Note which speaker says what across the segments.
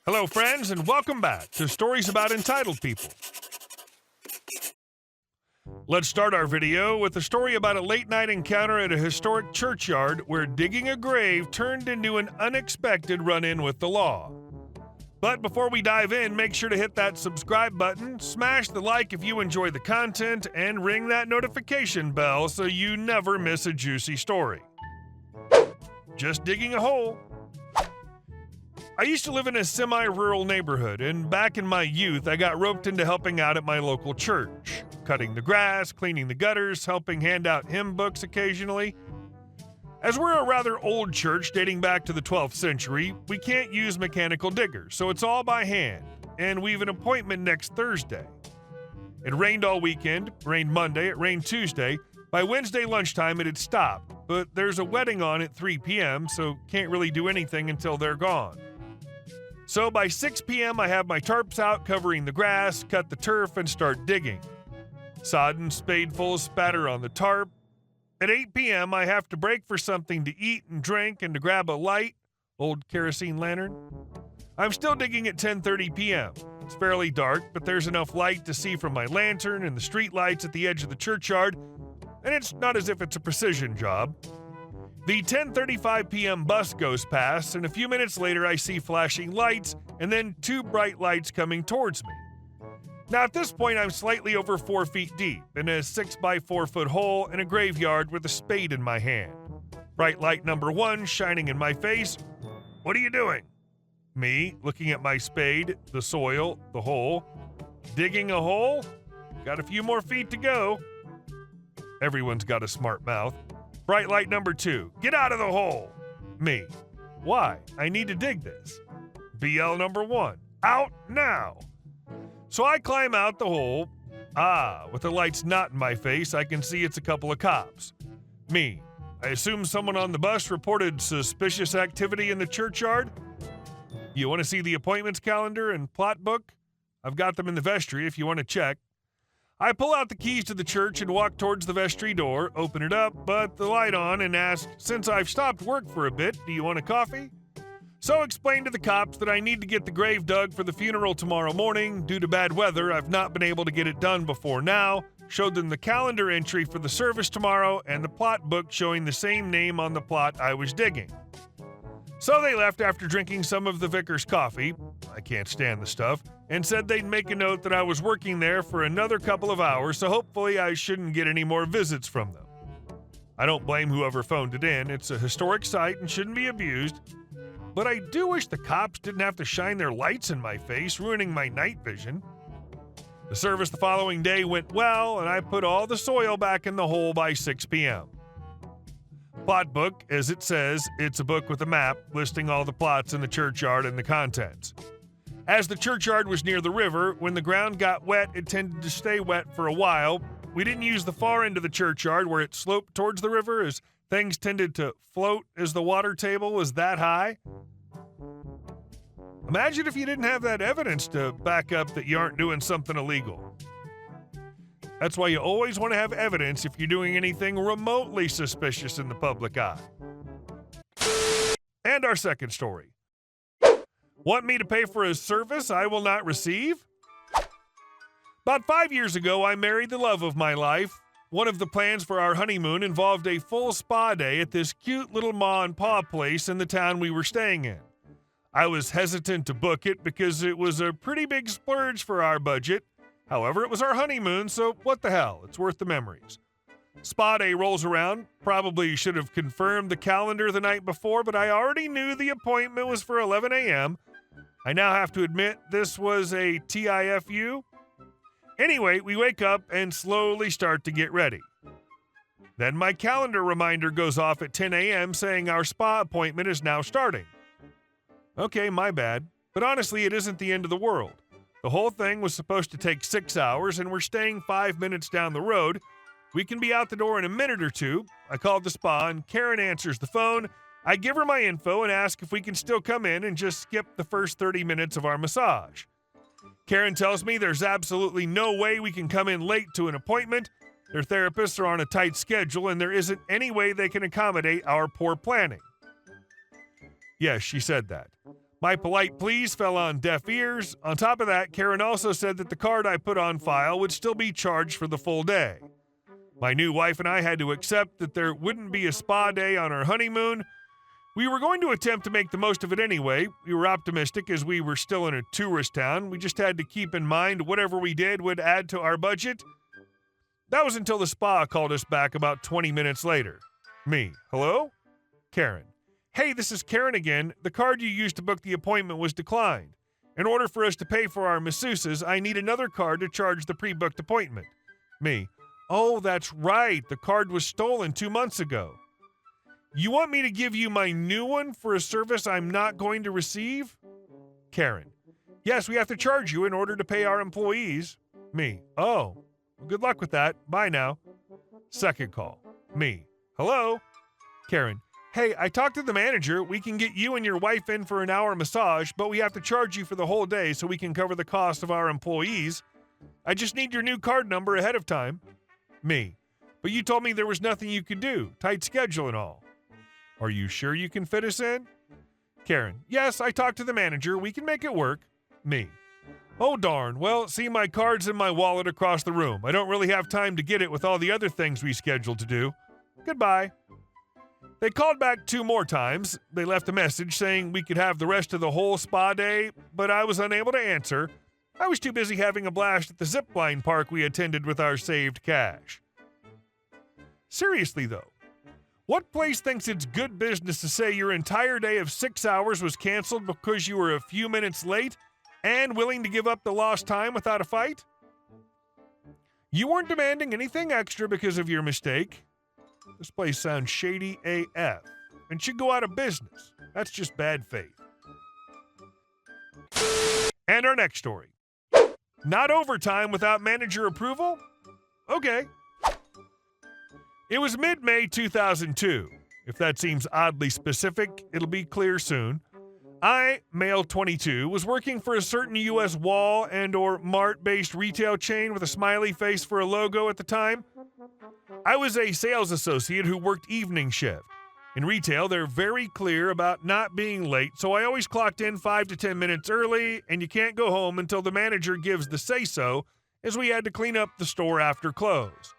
Speaker 1: Hello, friends, and welcome back to Stories About Entitled People. Let's start our video with a story about a late-night encounter at a historic churchyard where digging a grave turned into an unexpected run-in with the law. But before we dive in, make sure to hit that subscribe button, smash the like if you enjoy the content, and ring that notification bell so you never miss a juicy story. Just digging a hole. I used to live in a semi-rural neighborhood, and back in my youth, I got roped into helping out at my local church, cutting the grass, cleaning the gutters, helping hand out hymn books occasionally. As we're a rather old church dating back to the 12th century, we can't use mechanical diggers, so it's all by hand, and we have an appointment next Thursday. It rained all weekend, rained Monday, it rained Tuesday. By Wednesday lunchtime, it had stopped, but there's a wedding on at 3 p.m., so can't really do anything until they're gone. So by 6 p.m., I have my tarps out covering the grass, cut the turf, and start digging. Sod and spadeful spatter on the tarp. At 8 p.m., I have to break for something to eat and drink and to grab a light, old kerosene lantern. I'm still digging at 10:30 p.m. It's fairly dark, but there's enough light to see from my lantern and the street lights at the edge of the churchyard, and it's not as if it's a precision job. The 10:35 p.m. bus goes past, and a few minutes later I see flashing lights and then two bright lights coming towards me. Now at this point I'm slightly over 4 feet deep in a 6 by 4 foot hole in a graveyard with a spade in my hand. Bright light number 1 shining in my face. What are you doing? Me, looking at my spade, the soil, the hole. Digging a hole? Got a few more feet to go. Everyone's got a smart mouth. Bright light number 2. Get out of the hole. Me. Why? I need to dig this. BL number 1. Out now. So I climb out the hole. With the lights not in my face, I can see it's a couple of cops. Me. I assume someone on the bus reported suspicious activity in the churchyard. You want to see the appointments calendar and plot book? I've got them in the vestry if you want to check. I pull out the keys to the church and walk towards the vestry door, open it up, but the light on, and ask, since I've stopped work for a bit, do you want a coffee? So explain to the cops that I need to get the grave dug for the funeral tomorrow morning. Due to bad weather, I've not been able to get it done before now. Showed them the calendar entry for the service tomorrow and the plot book showing the same name on the plot I was digging. So they left after drinking some of the vicar's coffee, I can't stand the stuff, and said they'd make a note that I was working there for another couple of hours, so hopefully I shouldn't get any more visits from them. I don't blame whoever phoned it in. It's a historic site and shouldn't be abused. But I do wish the cops didn't have to shine their lights in my face, ruining my night vision. The service the following day went well, and I put all the soil back in the hole by 6 p.m. Plot book, as it says, it's a book with a map listing all the plots in the churchyard and the contents. As the churchyard was near the river, when the ground got wet, it tended to stay wet for a while. We didn't use the far end of the churchyard where it sloped towards the river, as things tended to float as the water table was that high. Imagine if you didn't have that evidence to back up that you aren't doing something illegal. That's why you always want to have evidence if you're doing anything remotely suspicious in the public eye. And our second story. Want me to pay for a service I will not receive? About 5 years ago, I married the love of my life. One of the plans for our honeymoon involved a full spa day at this cute little ma and pa place in the town we were staying in. I was hesitant to book it because it was a pretty big splurge for our budget. However, it was our honeymoon, so what the hell, it's worth the memories. Spa day rolls around. Probably should have confirmed the calendar the night before, but I already knew the appointment was for 11 a.m. I now have to admit this was a TIFU. Anyway, we wake up and slowly start to get ready. Then my calendar reminder goes off at 10 a.m. saying our spa appointment is now starting. Okay, my bad, but honestly, it isn't the end of the world. The whole thing was supposed to take 6 hours, and we're staying 5 minutes down the road. We can be out the door in a minute or two. I called the spa, and Karen answers the phone. I give her my info and ask if we can still come in and just skip the first 30 minutes of our massage. Karen tells me there's absolutely no way we can come in late to an appointment. Their therapists are on a tight schedule, and there isn't any way they can accommodate our poor planning. Yes, she said that. My polite pleas fell on deaf ears. On top of that, Karen also said that the card I put on file would still be charged for the full day. My new wife and I had to accept that there wouldn't be a spa day on our honeymoon. We were going to attempt to make the most of it anyway. We were optimistic as we were still in a tourist town. We just had to keep in mind whatever we did would add to our budget. That was until the spa called us back about 20 minutes later. Me, hello? Karen, hey, this is Karen again. The card you used to book the appointment was declined. In order for us to pay for our masseuses, I need another card to charge the pre-booked appointment. Me, oh, that's right. The card was stolen 2 months ago. You want me to give you my new one for a service I'm not going to receive? Karen, yes, we have to charge you in order to pay our employees. Me, oh, well, good luck with that. Bye now. Second call. Me, hello? Karen, hey, I talked to the manager. We can get you and your wife in for an hour massage, but we have to charge you for the whole day so we can cover the cost of our employees. I just need your new card number ahead of time. Me, but you told me there was nothing you could do. Tight schedule and all. Are you sure you can fit us in? Karen, yes, I talked to the manager. We can make it work. Me, oh darn, well, see, my card's in my wallet across the room. I don't really have time to get it with all the other things we scheduled to do. Goodbye. They called back 2 more times. They left a message saying we could have the rest of the whole spa day, but I was unable to answer. I was too busy having a blast at the zipline park we attended with our saved cash. Seriously, though, what place thinks it's good business to say your entire day of 6 hours was canceled because you were a few minutes late and willing to give up the lost time without a fight? You weren't demanding anything extra because of your mistake. This place sounds shady AF and should go out of business. That's just bad faith. And our next story. Not overtime without manager approval? Okay. It was mid-May 2002. If that seems oddly specific, it'll be clear soon. I, male 22, was working for a certain U.S. wall and or mart-based retail chain with a smiley face for a logo at the time. I was a sales associate who worked evening shift. In retail, they're very clear about not being late, so I always clocked in 5 to 10 minutes early, and you can't go home until the manager gives the say-so, as we had to clean up the store after close.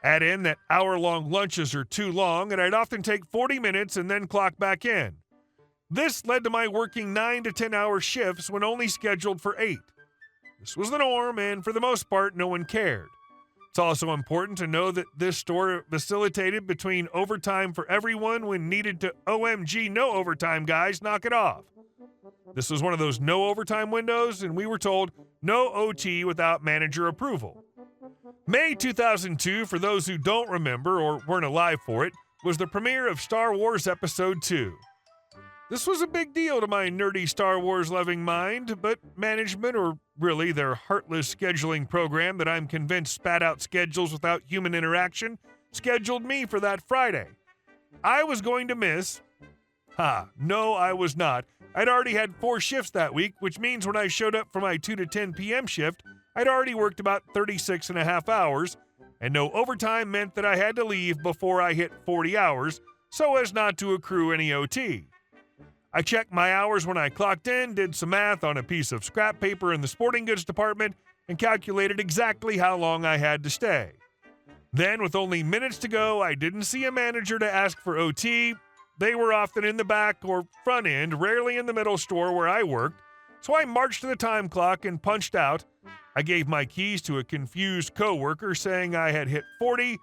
Speaker 1: Add in that hour-long lunches are too long, and I'd often take 40 minutes and then clock back in. This led to my working 9 to 10-hour shifts when only scheduled for 8. This was the norm, and for the most part, no one cared. It's also important to know that this store facilitated between overtime for everyone when needed to OMG no overtime, guys, knock it off. This was one of those no overtime windows, and we were told no OT without manager approval. May 2002, for those who don't remember or weren't alive for it, was the premiere of Star Wars Episode 2. This was a big deal to my nerdy Star Wars-loving mind, but management, or really their heartless scheduling program that I'm convinced spat out schedules without human interaction, scheduled me for that Friday. I was going to miss. No, I was not. I'd already had 4 shifts that week, which means when I showed up for my 2 to 10 p.m. shift, I'd already worked about 36 and a half hours, and no overtime meant that I had to leave before I hit 40 hours, so as not to accrue any OT. I checked my hours when I clocked in, did some math on a piece of scrap paper in the sporting goods department, and calculated exactly how long I had to stay. Then, with only minutes to go, I didn't see a manager to ask for OT. They were often in the back or front end, rarely in the middle store where I worked, so I marched to the time clock and punched out. I gave my keys to a confused coworker saying I had hit 40.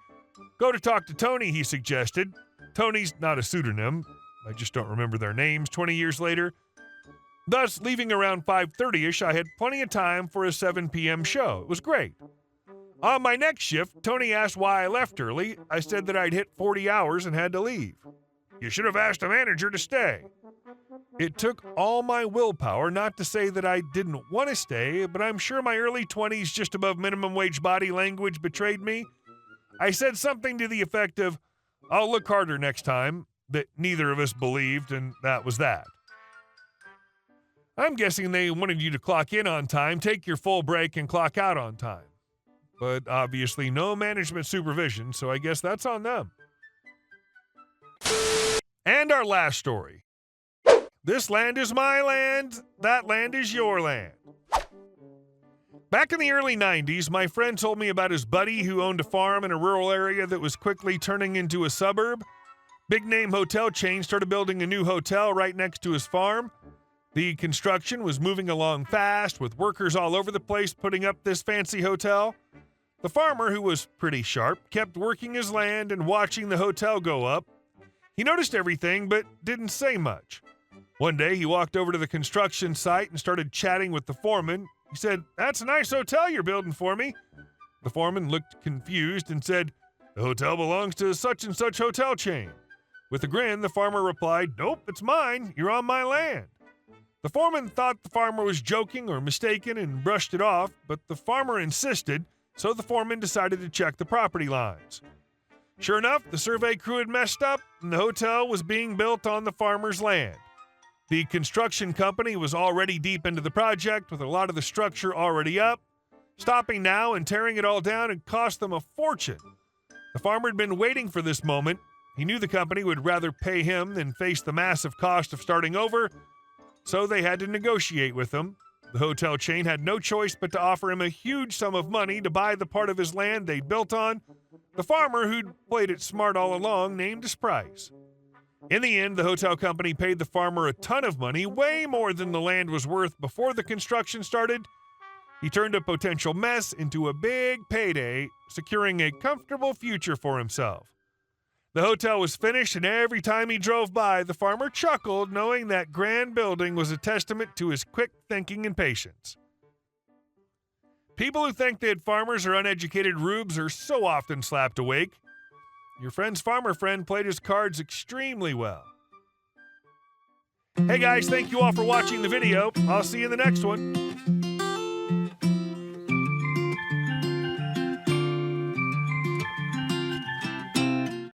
Speaker 1: Go to talk to Tony, he suggested. Tony's not a pseudonym. I just don't remember their names 20 years later. Thus, leaving around 5:30-ish, I had plenty of time for a 7 p.m. show. It was great. On my next shift, Tony asked why I left early. I said that I'd hit 40 hours and had to leave. You should have asked a manager to stay. It took all my willpower not to say that I didn't want to stay, but I'm sure my early 20s just above minimum wage body language betrayed me. I said something to the effect of, I'll look harder next time, that neither of us believed, and that was that. I'm guessing they wanted you to clock in on time, take your full break, and clock out on time. But obviously no management supervision, so I guess that's on them. And our last story. This land is my land. That land is your land. Back in the early 90s, my friend told me about his buddy who owned a farm in a rural area that was quickly turning into a suburb. Big-name hotel chain started building a new hotel right next to his farm. The construction was moving along fast, with workers all over the place putting up this fancy hotel. The farmer, who was pretty sharp, kept working his land and watching the hotel go up. He noticed everything, but didn't say much. One day, he walked over to the construction site and started chatting with the foreman. He said, "That's a nice hotel you're building for me." The foreman looked confused and said, "The hotel belongs to such and such hotel chain." With a grin, the farmer replied, "Nope, it's mine. You're on my land." The foreman thought the farmer was joking or mistaken and brushed it off, but the farmer insisted, so the foreman decided to check the property lines. Sure enough, the survey crew had messed up, and the hotel was being built on the farmer's land. The construction company was already deep into the project, with a lot of the structure already up. Stopping now and tearing it all down had cost them a fortune. The farmer had been waiting for this moment. He knew the company would rather pay him than face the massive cost of starting over, so they had to negotiate with him. The hotel chain had no choice but to offer him a huge sum of money to buy the part of his land they'd built on. The farmer, who'd played it smart all along, named his price. In the end, the hotel company paid the farmer a ton of money, way more than the land was worth before the construction started. He turned a potential mess into a big payday, securing a comfortable future for himself. The hotel was finished, and every time he drove by, the farmer chuckled, knowing that grand building was a testament to his quick thinking and patience. People who think that farmers are uneducated rubes are so often slapped awake. Your friend's farmer friend played his cards extremely well. Hey guys, thank you all for watching the video. I'll see you in the next one.